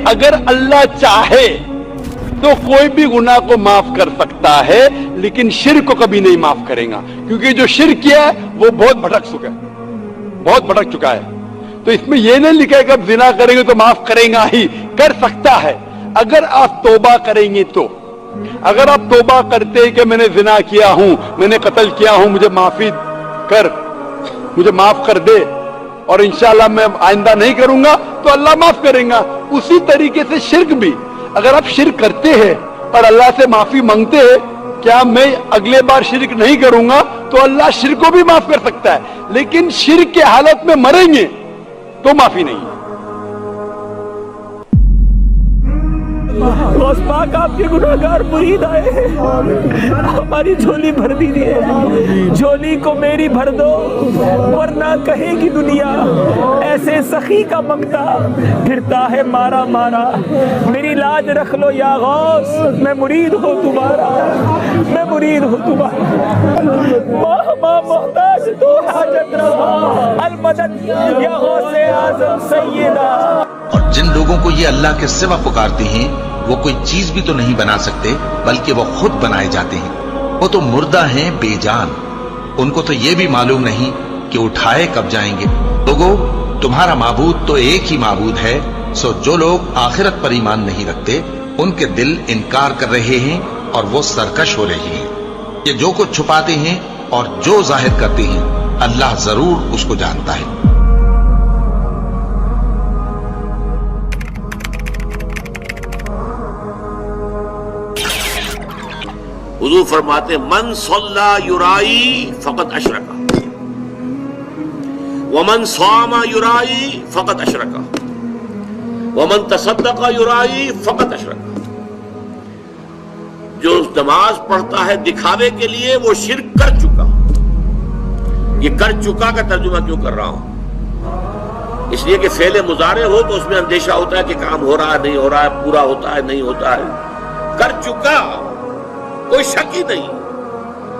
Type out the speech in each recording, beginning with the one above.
اگر اللہ چاہے تو کوئی بھی گناہ کو معاف کر سکتا ہے، لیکن شرک کو کبھی نہیں معاف کرے گا، کیونکہ جو شرک کیا ہے وہ بہت بھٹک چکا ہے۔ تو اس میں یہ نہیں لکھا ہے کہ اب زنا کریں گے تو معاف کرے گا ہی، کر سکتا ہے اگر آپ توبہ کریں گے تو۔ اگر آپ توبہ کرتے کہ میں نے زنا کیا ہوں، میں نے قتل کیا ہوں، مجھے معاف کر دے اور انشاءاللہ میں آئندہ نہیں کروں گا، تو اللہ معاف کرے گا۔ اسی طریقے سے شرک بھی، اگر آپ شرک کرتے ہیں اور اللہ سے معافی مانگتے ہیں کیا میں اگلے بار شرک نہیں کروں گا، تو اللہ شرک کو بھی معاف کر سکتا ہے، لیکن شرک کے حالت میں مریں گے تو معافی نہیں ہے۔ غوث پاک آپ کے گناہگار مرید آئے ہیں، ہماری جھولی بھر دیجیے، جھولی کو میری بھر دو، ورنہ کہے گی دنیا ایسے سخی کا منگتا پھرتا ہے مارا مارا۔ میری لاج رکھ لو یا غوث، میں مرید ہوں تمہارا، میں مرید ہوں تمہارا۔ ماں محتاج تو حاجت روا، المدد یا غوث اعظم سیدہ۔ اور جن لوگوں کو یہ اللہ کے سوا پکارتے ہیں وہ کوئی چیز بھی تو نہیں بنا سکتے، بلکہ وہ خود بنائے جاتے ہیں۔ وہ تو مردہ ہیں بے جان، ان کو تو یہ بھی معلوم نہیں کہ اٹھائے کب جائیں گے۔ لوگوں، تمہارا معبود تو ایک ہی معبود ہے، سو جو لوگ آخرت پر ایمان نہیں رکھتے ان کے دل انکار کر رہے ہیں اور وہ سرکش ہو رہے ہیں۔ یہ جو کچھ چھپاتے ہیں اور جو ظاہر کرتے ہیں اللہ ضرور اس کو جانتا ہے۔ حضور فرماتے من صلی یرائی فقط اشرکا ومن صام یرائی فقط اشرکا ومن تصدق یرائی فقط اشرکا۔ جو نماز پڑھتا ہے دکھاوے کے لیے وہ شرک کر چکا۔ یہ کر چکا کا ترجمہ کیوں کر رہا ہوں؟ اس لیے کہ فعل مضارع ہو تو اس میں اندیشہ ہوتا ہے کہ کام ہو رہا ہے نہیں ہو رہا ہے، پورا ہوتا ہے نہیں ہوتا ہے۔ کر چکا، کوئی شک ہی نہیں،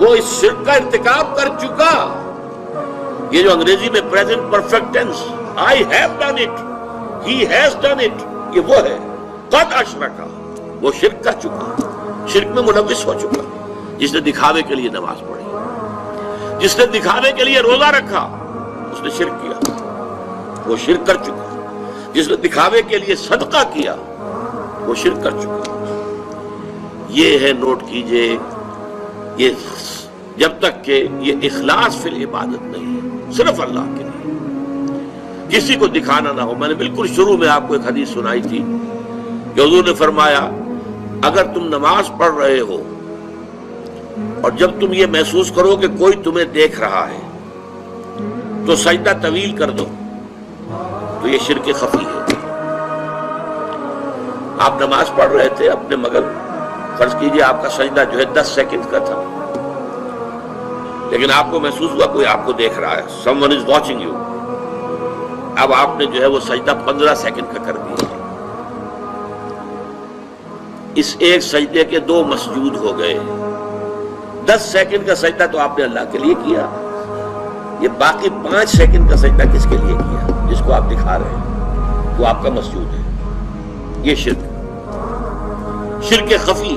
وہ اس شرک کا ارتکاب کر چکا۔ یہ جو انگریزی میں present perfect tense, I have done it, he has done it، یہ وہ ہے قد اشرکا، وہ شرک کر چکا، شرک میں ملوث ہو چکا۔ جس نے دکھاوے کے لیے نماز پڑھی، جس نے دکھاوے کے لیے روزہ رکھا، اس نے شرک کیا، وہ شرک کر چکا۔ جس نے دکھاوے کے لیے صدقہ کیا، وہ شرک کر چکا۔ یہ ہے، نوٹ کیجئے، یہ جب تک کہ یہ اخلاص فی العبادت نہیں ہے، صرف اللہ کے لیے، کسی کو دکھانا نہ ہو۔ میں نے بالکل شروع میں آپ کو ایک حدیث سنائی تھی کہ حضور نے فرمایا اگر تم نماز پڑھ رہے ہو اور جب تم یہ محسوس کرو کہ کوئی تمہیں دیکھ رہا ہے تو سجدہ طویل کر دو، تو یہ شرک خفی ہے۔ آپ نماز پڑھ رہے تھے اپنے مگر، فرض کیجئے آپ کا سجدہ جو ہے 10 سیکنڈ کا تھا، لیکن آپ کو محسوس ہوا کوئی آپ کو دیکھ رہا ہے، someone is watching you۔ اب آپ نے جو ہے وہ سجدہ 15 سیکنڈ کا کر دیا۔ اس ایک سجدے کے 2 مسجود ہو گئے۔ 10 سیکنڈ کا سجدہ تو آپ نے اللہ کے لیے کیا، یہ باقی 5 سیکنڈ کا سجدہ کس کے لیے کیا؟ جس کو آپ دکھا رہے ہیں، وہ آپ کا مسجود ہے۔ یہ شرک خفی۔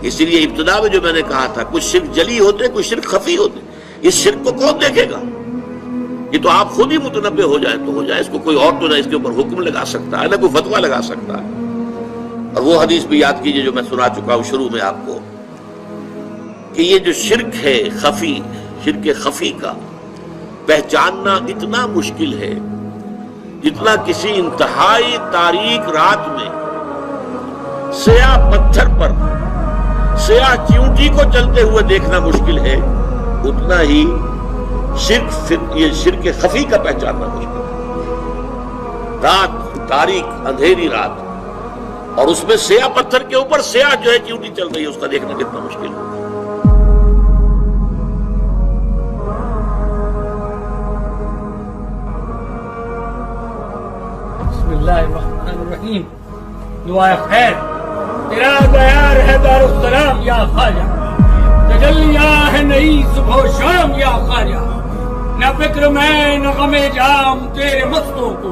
اس لیے ابتدا میں جو میں نے کہا تھا کچھ شرک جلی ہوتے، کچھ شرک خفی ہوتے۔ اس شرک کو کون دیکھے گا؟ یہ تو آپ خود ہی متنبہ ہو جائیں تو ہو جائے، اس کو کوئی اور تو نہ اس کے اوپر حکم لگا سکتا ہے، نہ کوئی فتویٰ لگا سکتا ہے۔ اور وہ حدیث بھی یاد کیجئے جو میں سنا چکا ہوں شروع میں آپ کو، کہ یہ جو شرک ہے خفی، شرک خفی کا پہچاننا اتنا مشکل ہے جتنا کسی انتہائی تاریک رات میں سیاہ پتھر پر سیاہ چیونٹی کو چلتے ہوئے دیکھنا مشکل ہے، اتنا ہی یہ شرک خفی کا پہچاننا مشکل ہے۔ رات تاریک اندھیری رات اور اس میں سیاہ پتھر کے اوپر سیاہ جو ہے چیونٹی چل رہی ہے، اس کا دیکھنا کتنا مشکل ہے۔ بسم اللہ الرحمن الرحیم۔ دعا خیر تیرا دیار ہے دار السلام یا خواجہ، تجلیاں ہے نئی صبح و شام یا خواجہ، نہ فکر میں نہ غم جام تیرے مستوں کو،